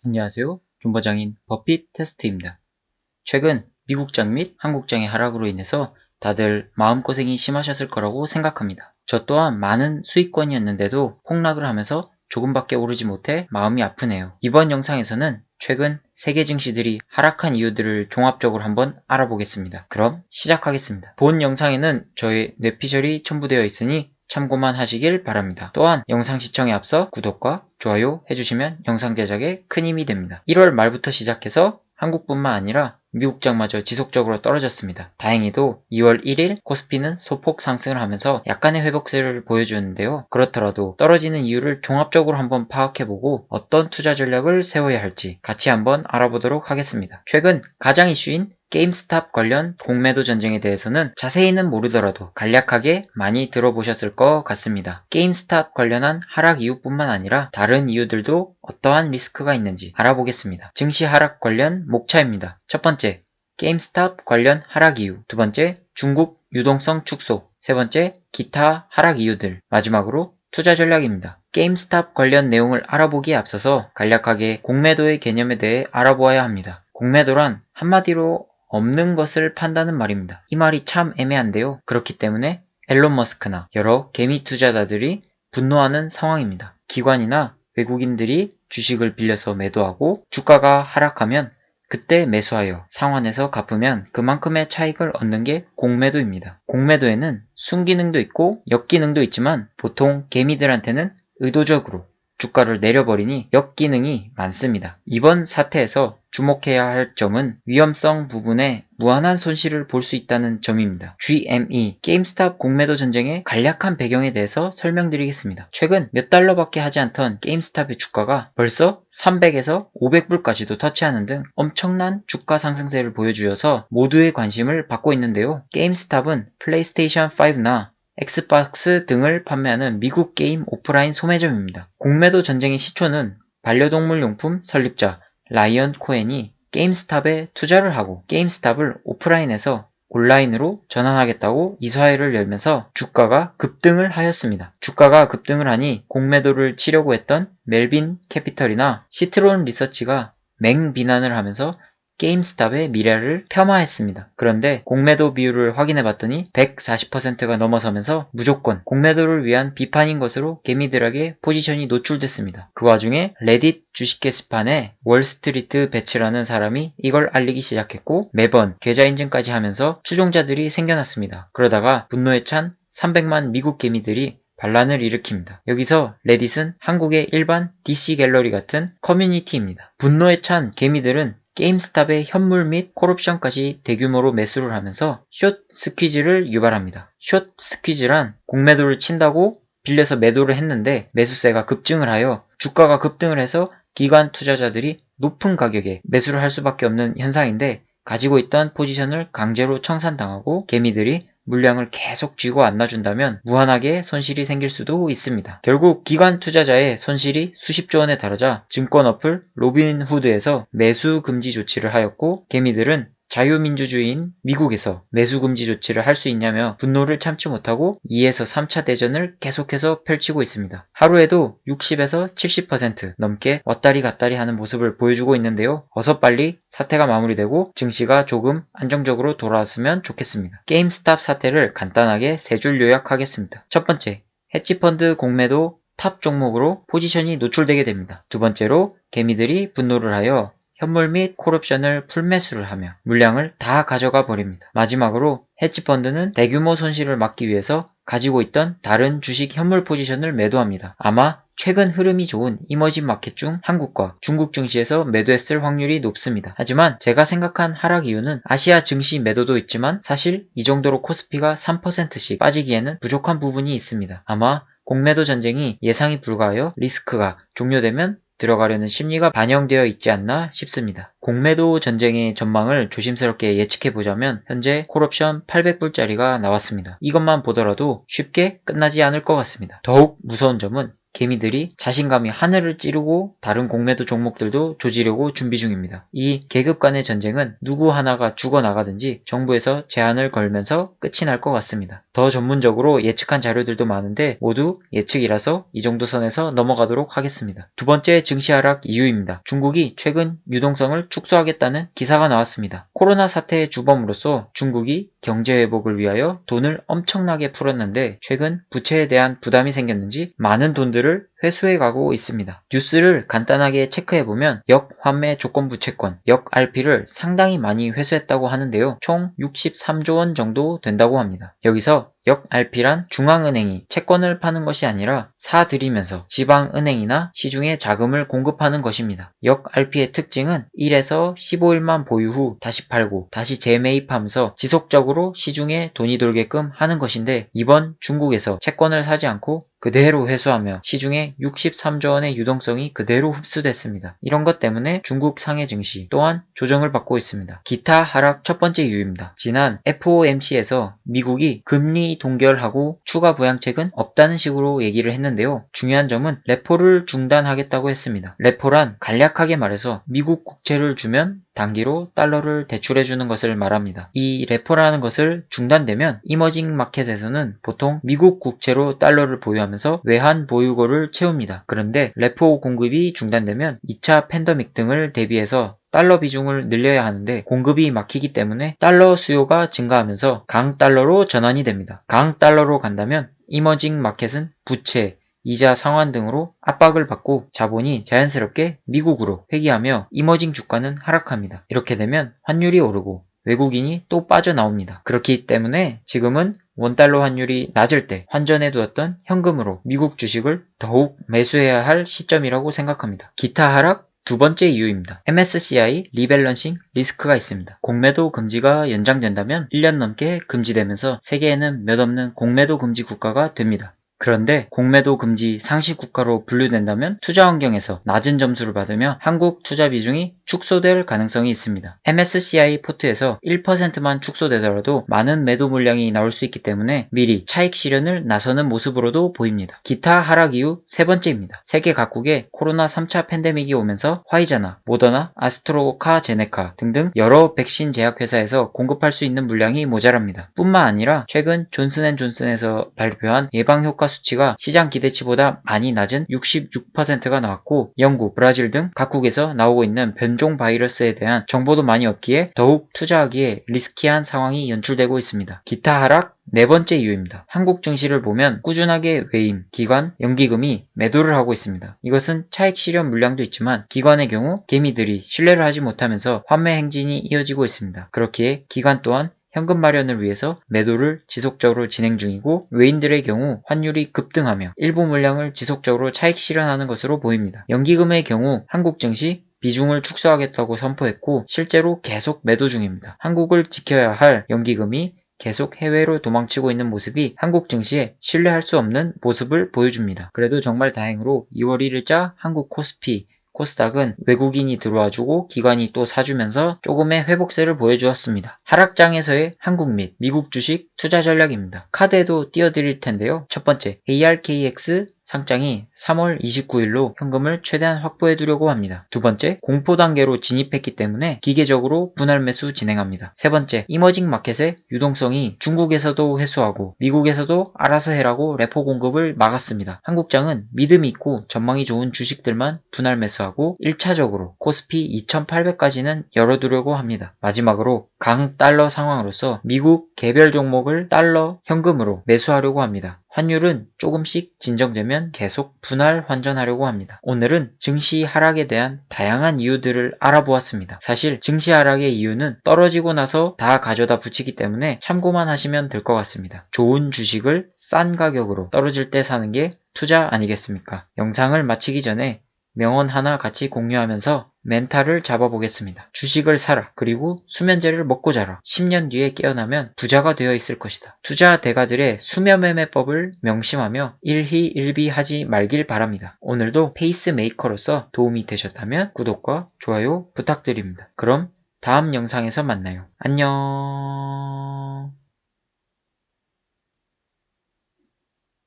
안녕하세요. 존버장인 버핏 테스트입니다. 최근 미국장 및 한국장의 하락으로 인해서 다들 마음고생이 심하셨을 거라고 생각합니다. 저 또한 많은 수익권이었는데도 폭락을 하면서 조금밖에 오르지 못해 마음이 아프네요. 이번 영상에서는 최근 세계 증시들이 하락한 이유들을 종합적으로 한번 알아보겠습니다. 그럼 시작하겠습니다. 본 영상에는 저의 뇌피셜이 첨부되어 있으니 참고만 하시길 바랍니다. 또한 영상 시청에 앞서 구독과 좋아요 해주시면 영상 제작에 큰 힘이 됩니다. 1월 말부터 시작해서 한국뿐만 아니라 미국장마저 지속적으로 떨어졌습니다. 다행히도 2월 1일 코스피는 소폭 상승을 하면서 약간의 회복세를 보여주는데요. 그렇더라도 떨어지는 이유를 종합적으로 한번 파악해보고 어떤 투자 전략을 세워야 할지 같이 한번 알아보도록 하겠습니다. 최근 가장 이슈인 게임스탑 관련 공매도 전쟁에 대해서는 자세히는 모르더라도 간략하게 많이 들어보셨을 것 같습니다. 게임스탑 관련한 하락 이유뿐만 아니라 다른 이유들도 어떠한 리스크가 있는지 알아보겠습니다. 증시 하락 관련 목차입니다. 첫 번째, 게임스탑 관련 하락 이유. 두 번째, 중국 유동성 축소. 세 번째, 기타 하락 이유들. 마지막으로 투자 전략입니다. 게임스탑 관련 내용을 알아보기에 앞서서 간략하게 공매도의 개념에 대해 알아보아야 합니다. 공매도란 한마디로 없는 것을 판다는 말입니다. 이 말이 참 애매한데요. 그렇기 때문에 앨런 머스크나 여러 개미 투자자들이 분노하는 상황입니다. 기관이나 외국인들이 주식을 빌려서 매도하고 주가가 하락하면 그때 매수하여 상환해서 갚으면 그만큼의 차익을 얻는 게 공매도입니다. 공매도에는 순기능도 있고 역기능도 있지만 보통 개미들한테는 의도적으로 주가를 내려버리니 역기능이 많습니다. 이번 사태에서 주목해야 할 점은 위험성 부분에 무한한 손실을 볼 수 있다는 점입니다. GME, 게임스탑 공매도 전쟁의 간략한 배경에 대해서 설명드리겠습니다. 최근 몇 달러밖에 하지 않던 게임스탑의 주가가 벌써 300에서 500불까지도 터치하는 등 엄청난 주가 상승세를 보여주어서 모두의 관심을 받고 있는데요. 게임스탑은 플레이스테이션 5나 엑스박스 등을 판매하는 미국 게임 오프라인 소매점입니다. 공매도 전쟁의 시초는 반려동물 용품 설립자 라이언 코헨이 게임스탑에 투자를 하고 게임스탑을 오프라인에서 온라인으로 전환하겠다고 이사회를 열면서 주가가 급등을 하였습니다. 주가가 급등을 하니 공매도를 치려고 했던 멜빈 캐피털이나 시트론 리서치가 맹비난을 하면서 게임스탑의 미래를 폄하했습니다. 그런데 공매도 비율을 확인해봤더니 140%가 넘어서면서 무조건 공매도를 위한 비판인 것으로 개미들에게 포지션이 노출됐습니다. 그 와중에 레딧 주식 게시판에 월스트리트 배츠라는 사람이 이걸 알리기 시작했고 매번 계좌 인증까지 하면서 추종자들이 생겨났습니다. 그러다가 분노에 찬 300만 미국 개미들이 반란을 일으킵니다. 여기서 레딧은 한국의 일반 DC 갤러리 같은 커뮤니티입니다. 분노에 찬 개미들은 게임스탑의 현물 및 콜옵션까지 대규모로 매수를 하면서 숏 스퀴즈를 유발합니다. 숏 스퀴즈란 공매도를 친다고 빌려서 매도를 했는데 매수세가 급증을 하여 주가가 급등을 해서 기관 투자자들이 높은 가격에 매수를 할 수밖에 없는 현상인데 가지고 있던 포지션을 강제로 청산당하고 개미들이 물량을 계속 쥐고 안 놔준다면 무한하게 손실이 생길 수도 있습니다. 결국 기관 투자자의 손실이 수십조 원에 달하자 증권 어플 로빈후드에서 매수 금지 조치를 하였고 개미들은 자유민주주의인 미국에서 매수 금지 조치를 할 수 있냐며 분노를 참지 못하고 2에서 3차 대전을 계속해서 펼치고 있습니다. 하루에도 60에서 70% 넘게 왔다리 갔다리 하는 모습을 보여주고 있는데요. 어서 빨리 사태가 마무리되고 증시가 조금 안정적으로 돌아왔으면 좋겠습니다. 게임스탑 사태를 간단하게 세 줄 요약하겠습니다. 첫 번째, 헤지펀드 공매도 탑 종목으로 포지션이 노출되게 됩니다. 두 번째로 개미들이 분노를 하여 현물 및 콜옵션을 풀매수를 하며 물량을 다 가져가 버립니다. 마지막으로 헤지펀드는 대규모 손실을 막기 위해서 가지고 있던 다른 주식 현물 포지션을 매도합니다. 아마 최근 흐름이 좋은 이머징 마켓 중 한국과 중국 증시에서 매도했을 확률이 높습니다. 하지만 제가 생각한 하락 이유는 아시아 증시 매도도 있지만 사실 이 정도로 코스피가 3%씩 빠지기에는 부족한 부분이 있습니다. 아마 공매도 전쟁이 예상이 불가하여 리스크가 종료되면 들어가려는 심리가 반영되어 있지 않나 싶습니다. 공매도 전쟁의 전망을 조심스럽게 예측해보자면 현재 콜옵션 800불짜리가 나왔습니다. 이것만 보더라도 쉽게 끝나지 않을 것 같습니다. 더욱 무서운 점은 개미들이 자신감이 하늘을 찌르고 다른 공매도 종목들도 조지려고 준비 중입니다. 이 계급 간의 전쟁은 누구 하나가 죽어나가든지 정부에서 제한을 걸면서 끝이 날 것 같습니다. 더 전문적으로 예측한 자료들도 많은데 모두 예측이라서 이 정도 선에서 넘어가도록 하겠습니다. 두 번째 증시 하락 이유입니다. 중국이 최근 유동성을 축소하겠다는 기사가 나왔습니다. 코로나 사태의 주범으로서 중국이 경제 회복을 위하여 돈을 엄청나게 풀었는데 최근 부채에 대한 부담이 생겼는지 많은 돈들을 회수해 가고 있습니다. 뉴스를 간단하게 체크해보면 역환매 조건부 채권, 역-RP를 상당히 많이 회수했다고 하는데요. 총 63조 원 정도 된다고 합니다. 여기서 역-RP란 중앙은행이 채권을 파는 것이 아니라 사들이면서 지방은행이나 시중에 자금을 공급하는 것입니다. 역-RP의 특징은 1에서 15일만 보유 후 다시 팔고 다시 재매입하면서 지속적으로 시중에 돈이 돌게끔 하는 것인데 이번 중국에서 채권을 사지 않고 그대로 회수하며 시중에 63조 원의 유동성이 그대로 흡수됐습니다. 이런 것 때문에 중국 상해 증시 또한 조정을 받고 있습니다. 기타 하락 첫 번째 이유입니다. 지난 FOMC에서 미국이 금리 동결하고 추가 부양책은 없다는 식으로 얘기를 했는데요. 중요한 점은 레포를 중단하겠다고 했습니다. 레포란 간략하게 말해서 미국 국채를 주면 단기로 달러를 대출해주는 것을 말합니다. 이 레포라는 것을 중단되면 이머징 마켓에서는 보통 미국 국채로 달러를 보유하면서 외환 보유고를 채웁니다. 그런데 레포 공급이 중단되면 2차 팬데믹 등을 대비해서 달러 비중을 늘려야 하는데 공급이 막히기 때문에 달러 수요가 증가하면서 강달러로 전환이 됩니다. 강달러로 간다면 이머징 마켓은 부채, 이자 상환 등으로 압박을 받고 자본이 자연스럽게 미국으로 회귀하며 이머징 주가는 하락합니다. 이렇게 되면 환율이 오르고 외국인이 또 빠져나옵니다. 그렇기 때문에 지금은 원달러 환율이 낮을 때 환전해두었던 현금으로 미국 주식을 더욱 매수해야 할 시점이라고 생각합니다. 기타 하락 두 번째 이유입니다. MSCI 리밸런싱 리스크가 있습니다. 공매도 금지가 연장된다면 1년 넘게 금지되면서 세계에는 몇 없는 공매도 금지 국가가 됩니다. 그런데 공매도 금지 상시 국가로 분류된다면 투자 환경에서 낮은 점수를 받으며 한국 투자 비중이 축소될 가능성이 있습니다. MSCI 포트에서 1%만 축소되더라도 많은 매도 물량이 나올 수 있기 때문에 미리 차익 실현을 나서는 모습으로도 보입니다. 기타 하락 이유 세 번째입니다. 세계 각국에 코로나 3차 팬데믹이 오면서 화이자나 모더나, 아스트로카제네카 등등 여러 백신 제약 회사에서 공급할 수 있는 물량이 모자랍니다. 뿐만 아니라 최근 존슨앤존슨에서 발표한 예방 효과 수치가 시장 기대치보다 많이 낮은 66%가 나왔고 영국, 브라질 등 각국에서 나오고 있는 변종 바이러스에 대한 정보도 많이 없기에 더욱 투자하기에 리스키한 상황이 연출되고 있습니다. 기타 하락 네 번째 이유입니다. 한국 증시를 보면 꾸준하게 외인, 기관, 연기금이 매도를 하고 있습니다. 이것은 차익 실현 물량도 있지만 기관의 경우 개미들이 신뢰를 하지 못하면서 환매 행진이 이어지고 있습니다. 그렇기에 기관 또한 현금 마련을 위해서 매도를 지속적으로 진행 중이고 외인들의 경우 환율이 급등하며 일부 물량을 지속적으로 차익 실현하는 것으로 보입니다. 연기금의 경우 한국 증시 비중을 축소하겠다고 선포했고 실제로 계속 매도 중입니다. 한국을 지켜야 할 연기금이 계속 해외로 도망치고 있는 모습이 한국 증시에 신뢰할 수 없는 모습을 보여줍니다. 그래도 정말 다행으로 2월 1일자 한국 코스피 코스닥은 외국인이 들어와주고 기관이 또 사주면서 조금의 회복세를 보여주었습니다. 하락장에서의 한국 및 미국 주식 투자 전략입니다. 카드에도 띄워드릴 텐데요. 첫 번째, ARKX 상장이 3월 29일로 현금을 최대한 확보해 두려고 합니다. 두 번째, 공포 단계로 진입했기 때문에 기계적으로 분할 매수 진행합니다. 세 번째, 이머징 마켓의 유동성이 중국에서도 회수하고 미국에서도 알아서 해라고 레포 공급을 막았습니다. 한국장은 믿음이 있고 전망이 좋은 주식들만 분할 매수하고 1차적으로 코스피 2800까지는 열어두려고 합니다. 마지막으로 강달러 상황으로서 미국 개별 종목을 달러 현금으로 매수하려고 합니다. 환율은 조금씩 진정되면 계속 분할 환전하려고 합니다. 오늘은 증시 하락에 대한 다양한 이유들을 알아보았습니다. 사실 증시 하락의 이유는 떨어지고 나서 다 가져다 붙이기 때문에 참고만 하시면 될 것 같습니다. 좋은 주식을 싼 가격으로 떨어질 때 사는 게 투자 아니겠습니까? 영상을 마치기 전에 명언 하나 같이 공유하면서 멘탈을 잡아보겠습니다. 주식을 사라. 그리고 수면제를 먹고 자라. 10년 뒤에 깨어나면 부자가 되어 있을 것이다. 투자 대가들의 수면매매법을 명심하며 일희일비하지 말길 바랍니다. 오늘도 페이스메이커로서 도움이 되셨다면 구독과 좋아요 부탁드립니다. 그럼 다음 영상에서 만나요. 안녕.